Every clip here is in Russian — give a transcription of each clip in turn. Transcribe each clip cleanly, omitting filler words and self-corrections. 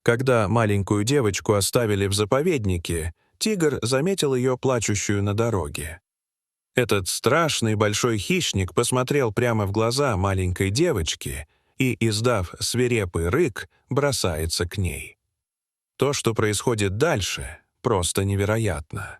Когда маленькую девочку оставили в заповеднике, тигр заметил ее плачущую на дороге. Этот страшный большой хищник посмотрел прямо в глаза маленькой девочки и, издав свирепый рык, бросается к ней. То, что происходит дальше, просто невероятно.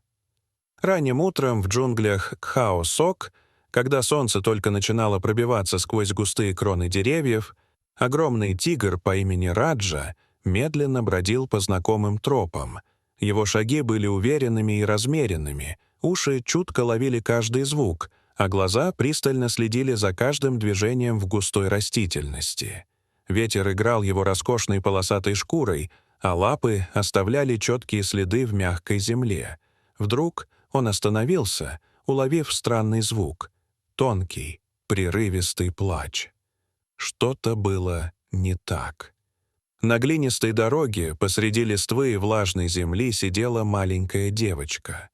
Ранним утром в джунглях Кхао-Сок, когда солнце только начинало пробиваться сквозь густые кроны деревьев, огромный тигр по имени Раджа медленно бродил по знакомым тропам. Его шаги были уверенными и размеренными, уши чутко ловили каждый звук, а глаза пристально следили за каждым движением в густой растительности. Ветер играл его роскошной полосатой шкурой, а лапы оставляли четкие следы в мягкой земле. Вдруг он остановился, уловив странный звук — тонкий, прерывистый плач. Что-то было не так. На глинистой дороге посреди листвы и влажной земли сидела маленькая девочка.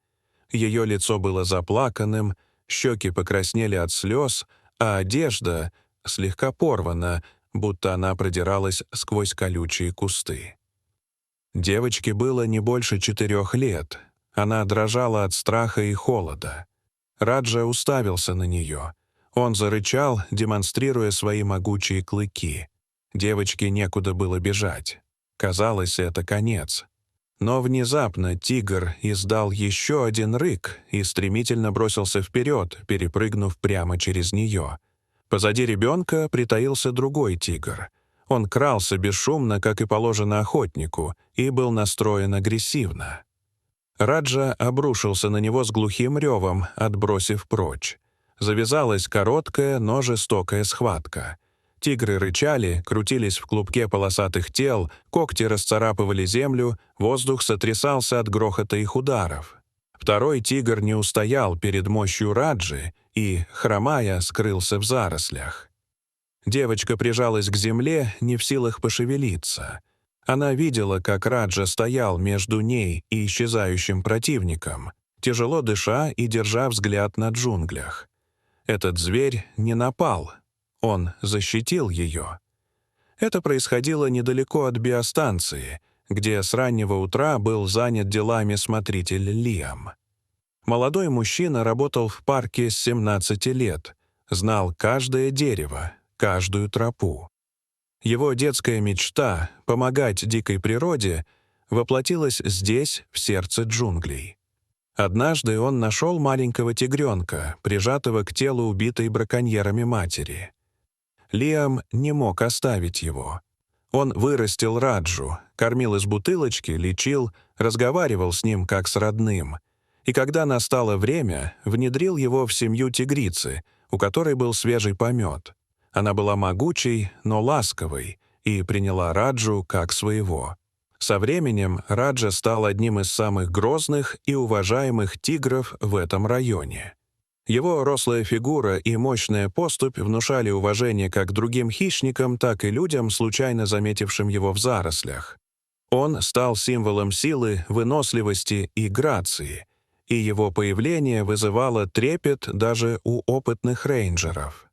Ее лицо было заплаканным, щеки покраснели от слез, а одежда слегка порвана, будто она продиралась сквозь колючие кусты. Девочке было не больше 4 лет. Она дрожала от страха и холода. Раджа уставился на нее. Он зарычал, демонстрируя свои могучие клыки. Девочке некуда было бежать. Казалось, это конец. Но внезапно тигр издал еще один рык и стремительно бросился вперед, перепрыгнув прямо через нее. Позади ребенка притаился другой тигр. Он крался бесшумно, как и положено охотнику, и был настроен агрессивно. Раджа обрушился на него с глухим ревом, отбросив прочь. Завязалась короткая, но жестокая схватка. Тигры рычали, крутились в клубке полосатых тел, когти расцарапывали землю, воздух сотрясался от грохота их ударов. Второй тигр не устоял перед мощью Раджи и, хромая, скрылся в зарослях. Девочка прижалась к земле, не в силах пошевелиться. Она видела, как Раджа стоял между ней и исчезающим противником, тяжело дыша и держа взгляд на джунглях. Этот зверь не напал. Он защитил ее. Это происходило недалеко от биостанции, где с раннего утра был занят делами смотритель Лиам. Молодой мужчина работал в парке с 17 лет, знал каждое дерево, каждую тропу. Его детская мечта — помогать дикой природе — воплотилась здесь, в сердце джунглей. Однажды он нашел маленького тигренка, прижатого к телу убитой браконьерами матери. Лиам не мог оставить его. Он вырастил Раджу, кормил из бутылочки, лечил, разговаривал с ним как с родным. И когда настало время, внедрил его в семью тигрицы, у которой был свежий помет. Она была могучей, но ласковой, и приняла Раджу как своего. Со временем Раджа стал одним из самых грозных и уважаемых тигров в этом районе. Его рослая фигура и мощная поступь внушали уважение как другим хищникам, так и людям, случайно заметившим его в зарослях. Он стал символом силы, выносливости и грации, и его появление вызывало трепет даже у опытных рейнджеров.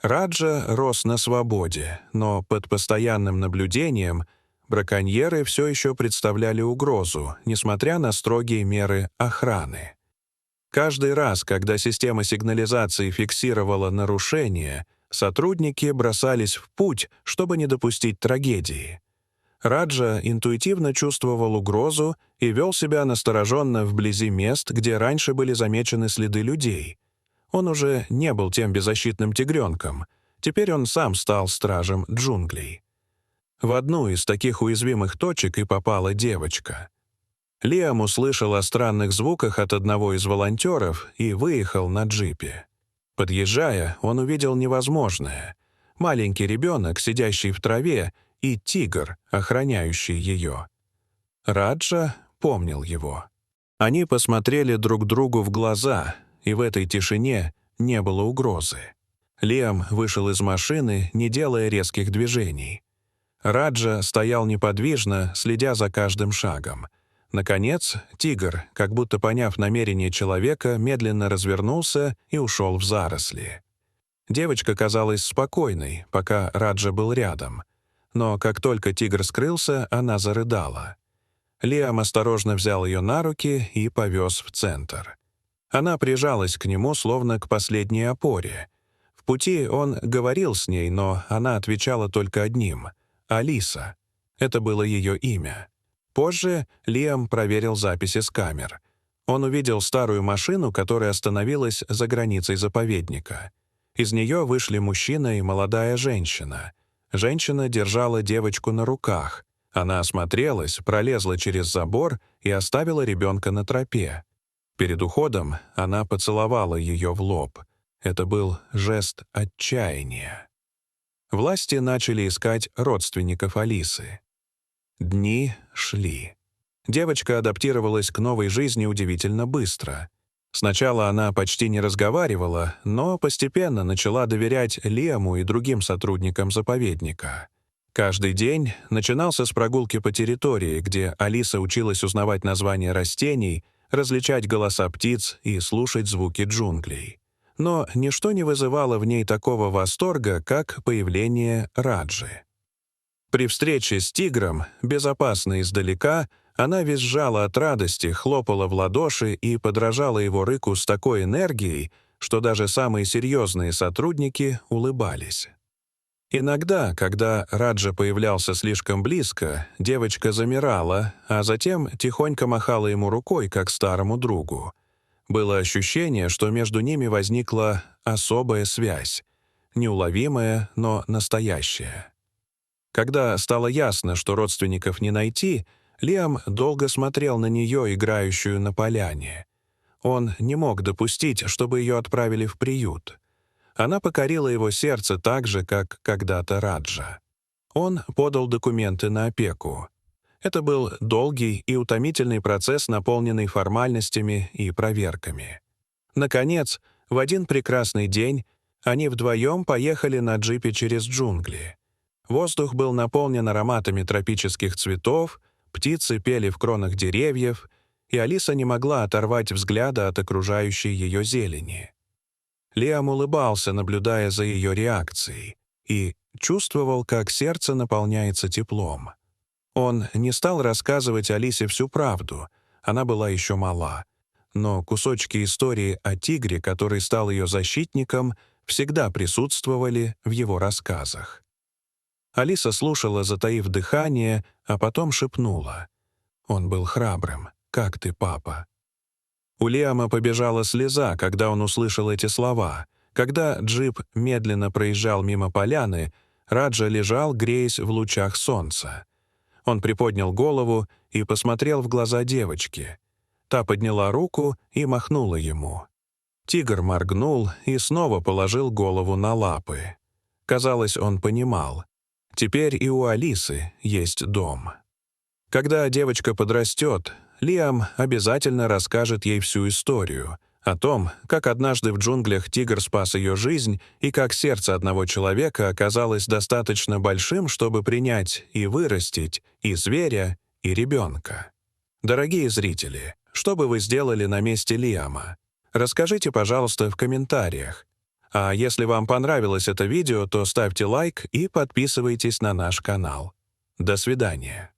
Раджа рос на свободе, но под постоянным наблюдением браконьеры все еще представляли угрозу, несмотря на строгие меры охраны. Каждый раз, когда система сигнализации фиксировала нарушение, сотрудники бросались в путь, чтобы не допустить трагедии. Раджа интуитивно чувствовал угрозу и вел себя настороженно вблизи мест, где раньше были замечены следы людей. Он уже не был тем беззащитным тигренком. Теперь он сам стал стражем джунглей. В одну из таких уязвимых точек и попала девочка. Лиам услышал о странных звуках от одного из волонтеров и выехал на джипе. Подъезжая, он увидел невозможное. Маленький ребенок, сидящий в траве, и тигр, охраняющий ее. Раджа помнил его. Они посмотрели друг другу в глаза, и в этой тишине не было угрозы. Лиам вышел из машины, не делая резких движений. Раджа стоял неподвижно, следя за каждым шагом. Наконец, тигр, как будто поняв намерение человека, медленно развернулся и ушел в заросли. Девочка казалась спокойной, пока Раджа был рядом. но как только тигр скрылся, она зарыдала. Лиам осторожно взял ее на руки и повез в центр. Она прижалась к нему, словно к последней опоре. В пути он говорил с ней, но она отвечала только одним — «Алиса». Это было ее имя. Позже Лиам проверил записи с камер. Он увидел старую машину, которая остановилась за границей заповедника. Из нее вышли мужчина и молодая женщина. Женщина держала девочку на руках. Она осмотрелась, пролезла через забор и оставила ребенка на тропе. Перед уходом она поцеловала ее в лоб. Это был жест отчаяния. Власти начали искать родственников Алисы. Дни шли. Девочка адаптировалась к новой жизни удивительно быстро. Сначала она почти не разговаривала, но постепенно начала доверять Лиаму и другим сотрудникам заповедника. Каждый день начинался с прогулки по территории, где Алиса училась узнавать названия растений, различать голоса птиц и слушать звуки джунглей. Но ничто не вызывало в ней такого восторга, как появление Раджи. При встрече с тигром, безопасно издалека, она визжала от радости, хлопала в ладоши и подражала его рыку с такой энергией, что даже самые серьезные сотрудники улыбались. Иногда, когда Раджа появлялся слишком близко, девочка замирала, а затем тихонько махала ему рукой, как старому другу. Было ощущение, что между ними возникла особая связь, неуловимая, но настоящая. Когда стало ясно, что родственников не найти, Лиам долго смотрел на нее, играющую на поляне. Он не мог допустить, чтобы ее отправили в приют. Она покорила его сердце так же, как когда-то Раджа. Он подал документы на опеку. Это был долгий и утомительный процесс, наполненный формальностями и проверками. Наконец, в один прекрасный день они вдвоем поехали на джипе через джунгли. Воздух был наполнен ароматами тропических цветов, птицы пели в кронах деревьев, и Алиса не могла оторвать взгляда от окружающей ее зелени. Лиам улыбался, наблюдая за ее реакцией, и чувствовал, как сердце наполняется теплом. Он не стал рассказывать Алисе всю правду, она была еще мала, но кусочки истории о тигре, который стал ее защитником, всегда присутствовали в его рассказах. Алиса слушала, затаив дыхание, а потом шепнула: «Он был храбрым. Как ты, папа?» У Лиама побежала слеза, когда он услышал эти слова. Когда джип медленно проезжал мимо поляны, Раджа лежал, греясь в лучах солнца. Он приподнял голову и посмотрел в глаза девочки. Та подняла руку и махнула ему. Тигр моргнул и снова положил голову на лапы. Казалось, он понимал. Теперь и у Алисы есть дом. Когда девочка подрастет, Лиам обязательно расскажет ей всю историю о том, как однажды в джунглях тигр спас ее жизнь и как сердце одного человека оказалось достаточно большим, чтобы принять и вырастить и зверя, и ребенка. Дорогие зрители, что бы вы сделали на месте Лиама? Расскажите, пожалуйста, в комментариях. А если вам понравилось это видео, то ставьте лайк и подписывайтесь на наш канал. До свидания.